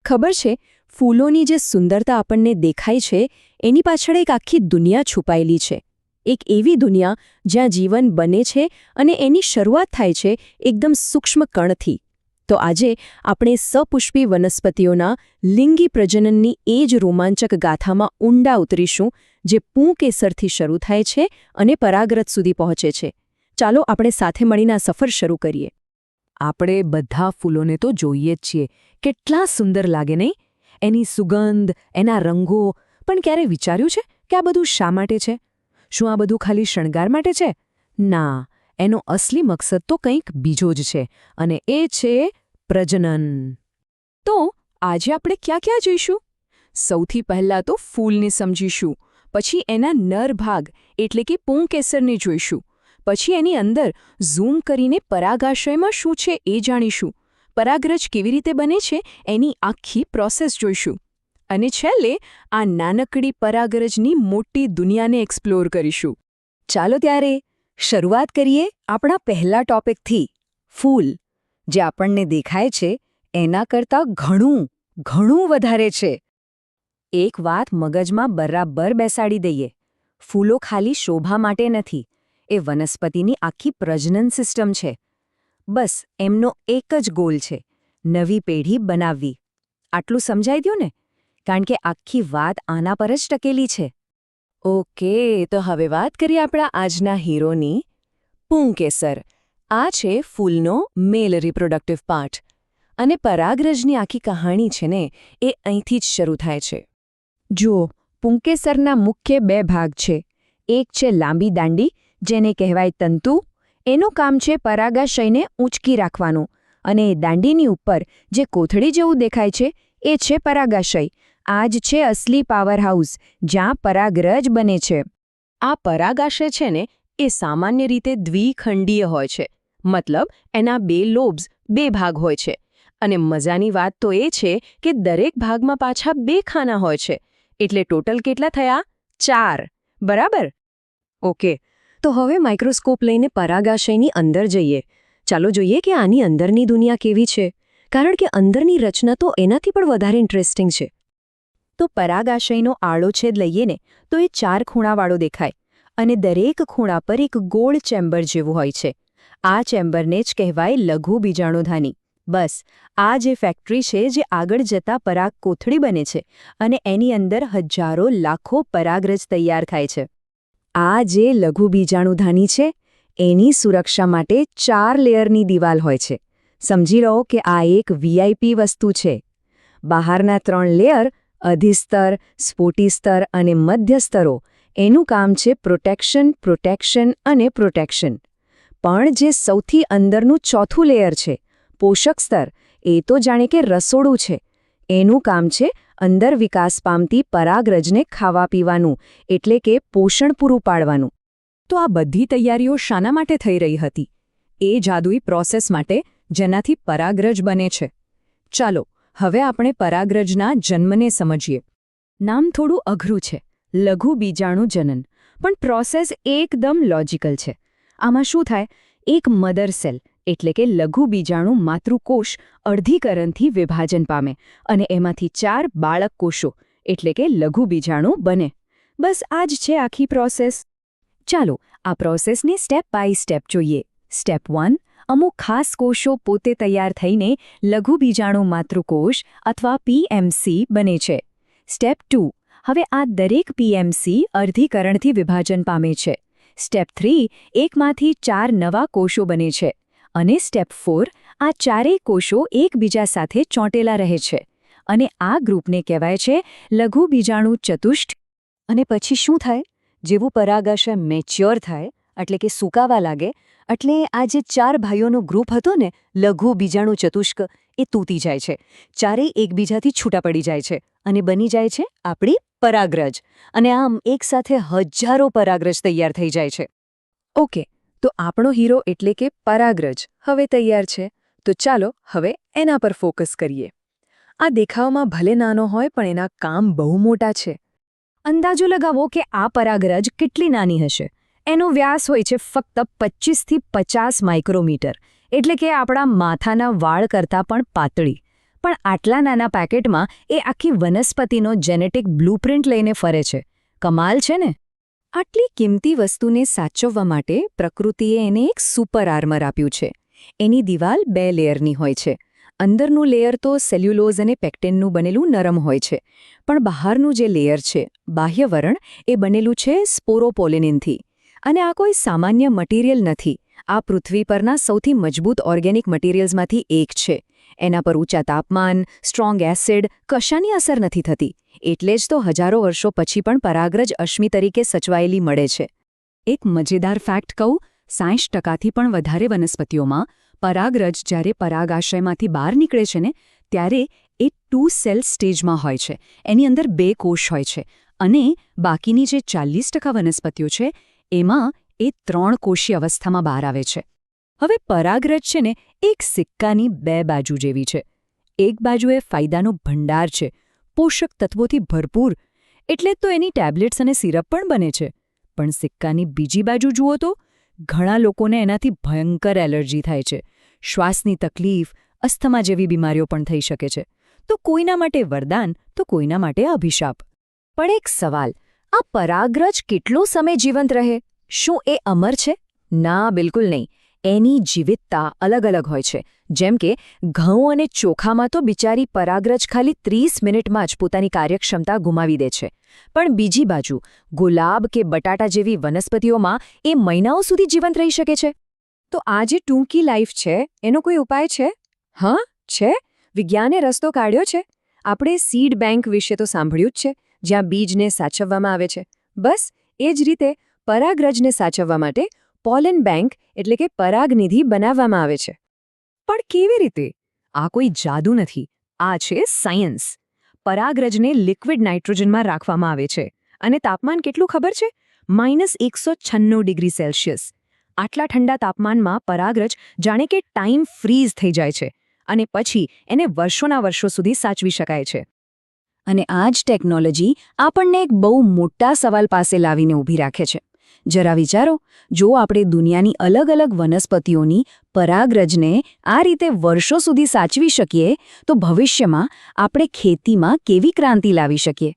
ખબર છે, ફૂલોની જે સુંદરતા આપણને દેખાય છે એની પાછળ એક આખી દુનિયા છુપાયેલી છે. એક એવી દુનિયા જ્યાં જીવન બને છે અને એની શરૂઆત થાય છે એકદમ સૂક્ષ્મ કણથી. તો આજે આપણે સપુષ્પી વનસ્પતિઓના લિંગી પ્રજનનની એ જ રોમાંચક ગાથામાં ઊંડા ઉતરીશું, જે પુંકેસરથી શરૂ થાય છે અને પરાગરજ સુધી પહોંચે છે. ચાલો આપણે સાથે મળીને આ સફર શરૂ કરીએ. આપણે બધા ફૂલોને તો જોઈએ જ છીએ, કેટલા સુંદર લાગે નહીં? એની સુગંધ, એના રંગો. પણ ક્યારે વિચાર્યું છે કે આ બધું શા માટે છે? શું આ બધું ખાલી શણગાર માટે છે? ના, એનો અસલી મકસદ તો કંઈક બીજો જ છે, અને એ છે પ્રજનન. તો આજે આપણે ક્યાં ક્યાં જઈશું? સૌથી પહેલાં તો ફૂલને સમજીશું, પછી એના નર ભાગ એટલે કે પુંકેસરને જોઈશું, પછી એની અંદર ઝૂમ કરીને પરાગાશયમાં શું છે એ જાણીશું, પરાગરજ કેવી રીતે બને છે એની આખી પ્રોસેસ જોઈશું, અને છેલ્લે આ નાનકડી પરાગરજની મોટી દુનિયાને એક્સપ્લોર કરીશું. ચાલો ત્યારે શરૂઆત કરીએ આપણા પહેલા ટોપિકથી, ફૂલ. જે આપણને દેખાય છે એના કરતાં ઘણું વધારે છે. એક વાત મગજમાં બરાબર બેસાડી દઈએ, ફૂલો ખાલી શોભા માટે નથી, એ વનસ્પતિની આખી પ્રજનન સિસ્ટમ છે. બસ એમનો એક જ ગોલ છે, નવી પેઢી બનાવવી. આટલું સમજાઈ ગયું ને? કારણ કે આખી વાત આના પર જ ટકેલી છે. ઓકે, તો હવે વાત કરીએ આપણા આજના હીરોની, પુંકેસર. આ છે ફૂલનો મેલ રિપ્રોડક્ટિવ પાર્ટ. અને પરાગરજની આખી કહાણી છે ને, એ અહીંથી જ શરૂ થાય છે. જુઓ, પુંકેસરના મુખ્ય બે ભાગ છે. એક છે લાંબી દાંડી, જેને કહેવાય તંતુ. એનું કામ છે પરાગાશયને ઊંચકી રાખવાનું. અને દાંડીની ઉપર જે કોથળી જેવું દેખાય છે એ છે પરાગાશય. આ જ છે અસલી પાવરહાઉસ, જ્યાં પરાગરજ બને છે. આ પરાગાશય છે ને, એ સામાન્ય રીતે દ્વિખંડીય હોય છે. મતલબ એના બે લોબ્સ, બે ભાગ હોય છે. અને મજાની વાત તો એ છે કે દરેક ભાગમાં પાછા બે ખાના હોય છે. એટલે ટોટલ કેટલા થયા? 4. બરાબર? ઓકે, તો હવે માઇક્રોસ્કોપ લઈને પરાગાશયની અંદર જઈએ. ચાલો જોઈએ કે આની અંદરની દુનિયા કેવી છે, કારણ કે અંદરની રચના તો એનાથી પણ વધારે ઇન્ટરેસ્ટિંગ છે. તો પરાગાશયનો આડો છેદ લઈએ ને, તો એ 4 ખૂણાવાળો દેખાય, અને દરેક ખૂણા પર એક ગોળ ચેમ્બર જેવું હોય છે. આ ચેમ્બરને જ કહેવાય લઘુ બીજાણુધાની. બસ આ જે ફેક્ટરી છે જે આગળ જતા પરાગ કોથળી બને છે, અને એની અંદર હજારો લાખો પરાગરજ તૈયાર થાય છે. આ જે લઘુ બીજાણુધાની છે એની સુરક્ષા માટે 4 લેયરની દિવાલ હોય છે. સમજી લો કે આ એક વીઆઈપી વસ્તુ છે. બહારના 3 લેયર, અધિસ્તર, સ્ફોટીસ્તર અને મધ્યસ્તરો, એનું કામ છે પ્રોટેક્શન અને પ્રોટેક્શન. પણ જે સૌથી અંદરનું ચોથું લેયર છે, પોષક સ્તર, એ તો જાણે કે રસોડું છે. એનું કામ છે અંદર વિકાસ પામતી પરાગરજને ખાવા પીવાનું, એટલે કે પોષણ પૂરું પાડવાનું. તો આ બધી તૈયારીઓ શાના માટે થઈ રહી હતી? એ જાદુઈ પ્રોસેસ માટે જેનાથી પરાગરજ બને છે. ચાલો હવે આપણે પરાગરજના જન્મને સમજીએ. નામ થોડું અઘરું છે, લઘુ બીજાણુ જનન, પણ પ્રોસેસ એકદમ લોજિકલ છે. આમાં શું થાય? એક મધર સેલ એટલે કે લઘુ બીજાણુ માતૃકોષ અર્ધીકરણથી વિભાજન પામે, અને એમાંથી 4 બાળક કોષો એટલે કે લઘુ બીજાણુ બને. બસ આ જ છે આખી પ્રોસેસ. ચાલો આ પ્રોસેસને સ્ટેપ બાય સ્ટેપ જોઈએ. સ્ટેપ 1, અમુક ખાસ કોષો પોતે તૈયાર થઈને લઘુ બીજાણુ માતૃકોષ અથવા પીએમસી બને છે. સ્ટેપ 2, હવે આ દરેક પીએમસી અર્ધીકરણથી વિભાજન પામે છે. સ્ટેપ 3, એકમાંથી 4 નવા કોષો બને છે. અને સ્ટેપ 4, આ 4 કોષો એકબીજા સાથે ચોંટેલા રહે છે. અને આ ગ્રુપને કહેવાય છે લઘુ બીજાણુ ચતુષ્ટ. અને પછી શું થાય? જેવું પરાગાશય મેચ્યોર થાય, એટલે કે સૂકાવા લાગે, એટલે આ જે 4 ભાઈઓનો ગ્રુપ હતો ને, લઘુ બીજાણુ ચતુષ્ક, એ તૂટી જાય છે. 4 એકબીજાથી છૂટા પડી જાય છે અને બની જાય છે આપણી પરાગરજ. અને આમ એકસાથે હજારો પરાગરજ તૈયાર થઈ જાય છે. ઓકે, તો આપણો હીરો એટલે કે પરાગરજ હવે તૈયાર છે. તો ચાલો હવે એના પર ફોકસ કરીએ. આ દેખાવમાં ભલે નાનો હોય, પણ એના કામ બહુ મોટા છે. અંદાજો લગાવો કે આ પરાગરજ કેટલી નાની હશે. એનો વ્યાસ હોય છે ફક્ત 25 થી 50 માઇક્રોમીટર, એટલે કે આપણા માથાના વાળ કરતાં પણ પાતળી. પણ આટલા નાના પેકેટમાં એ આખી વનસ્પતિનો જેનેટિક બ્લુપ્રિન્ટ લઈને ફરે છે. કમાલ છે ને? આટલી કિંમતી વસ્તુને સાચવવા માટે પ્રકૃતિએ એને એક સુપર આર્મર આપ્યું છે. એની દિવાલ 2 લેયરની હોય છે. અંદરનું લેયર તો સેલ્યુલોઝ અને પેક્ટિનનું બનેલું નરમ હોય છે, પણ બહારનું જે લેયર છે, બાહ્યવરણ, એ બનેલું છે સ્પોરોપોલિનિનથી. અને આ કોઈ સામાન્ય મટીરિયલ નથી. આ પૃથ્વી પરના સૌથી મજબૂત ઓર્ગેનિક મટીરિયલ્સમાંથી એક છે. એના પર ઊંચા તાપમાન, સ્ટ્રોંગ એસિડ, કશાની અસર નથી થતી. એટલે જ તો હજારો વર્ષો પછી પણ પરાગરજ અશ્મિ તરીકે સચવાયેલી મળે છે. એક મજેદાર ફેક્ટ કહું, 60%થી પણ વધારે વનસ્પતિઓમાં પરાગરજ જ્યારે પરાગાશયમાંથી બહાર નીકળે છે ને, ત્યારે એ 2 સેલ સ્ટેજમાં હોય છે. એની અંદર 2 કોષ હોય છે. અને બાકીની જે 40% વનસ્પતિઓ છે, એમાં એ 3 કોષીય અવસ્થામાં બહાર આવે છે. હવે પરાગરજ છે ને, એક સિક્કાની 2 બાજુ જેવી છે. એક બાજુ એ ફાયદાનો ભંડાર છે, પોષક તત્વોથી ભરપૂર, એટલે તો એની ટેબ્લેટ્સ અને સિરપ પણ બને છે. પણ સિક્કાની બીજી બાજુ જુઓ તો ઘણા લોકોને એનાથી ભયંકર એલર્જી થાય છે. શ્વાસની તકલીફ, અસ્થમા જેવી બીમારીઓ પણ થઈ શકે છે. તો કોઈના માટે વરદાન, તો કોઈના માટે અભિશાપ. પણ એક સવાલ, આ પરાગરજ કેટલો સમય જીવંત રહે? શું એ અમર છે? ના, બિલકુલ નહીં. એની જીવિતતા અલગ-અલગ હોય છે. જેમ કે ઘઉં અને ચોખામાં તો બિચારી પરાગરજ ખાલી 30 મિનિટમાં જ પોતાની કાર્યક્ષમતા ગુમાવી દે છે. પણ બીજી બાજુ ગુલાબ કે બટાટા જેવી વનસ્પતિઓમાં એ મહિનાઓ સુધી જીવંત રહી શકે છે. તો આ જે ટૂંકી લાઈફ છે, એનો કોઈ ઉપાય છે? હા, છે. વિજ્ઞાને રસ્તો કાઢ્યો છે. આપણે સીડ બેંક વિશે તો સાંભળ્યું જ છે, જ્યાં બીજને સાચવવામાં આવે છે. બસ એ જ રીતે પરાગરજને સાચવવા માટે પોલેન બેંક એટલે કે પરાગનિધિ બનાવવામાં આવે છે. પણ કેવી રીતે? આ કોઈ જાદુ નથી. આ છે સાયન્સ. પરાગરજને લિક્વિડ નાઇટ્રોજનમાં રાખવામાં આવે છે. અને તાપમાન કેટલું ખબર છે? -196°C. આટલા ઠંડા તાપમાનમાં પરાગરજ જાણે કે ટાઈમ ફ્રીઝ થઈ જાય છે. અને પછી એને વર્ષોના વર્ષો સુધી સાચવી શકાય છે. અને આ જ ટેકનોલોજી આપણને એક બહુ મોટા સવાલ પાસે લાવીને ઊભી રાખે છે. જરા વિચારો, જો આપણે દુનિયાની અલગ-અલગ વનસ્પતિઓની પરાગરજને આ રીતે વર્ષો સુધી સાચવી શકીએ, તો ભવિષ્યમાં આપણે ખેતીમાં કેવી ક્રાંતિ લાવી શકીએ?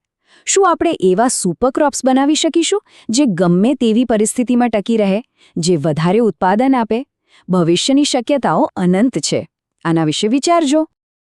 શું આપણે એવા સુપરક્રોપ્સ બનાવી શકીશું જે ગમે તેવી પરિસ્થિતિમાં ટકી રહે, જે વધારે ઉત્પાદન આપે? ભવિષ્યની શક્યતાઓ અનંત છે. આના વિશે વિચારજો.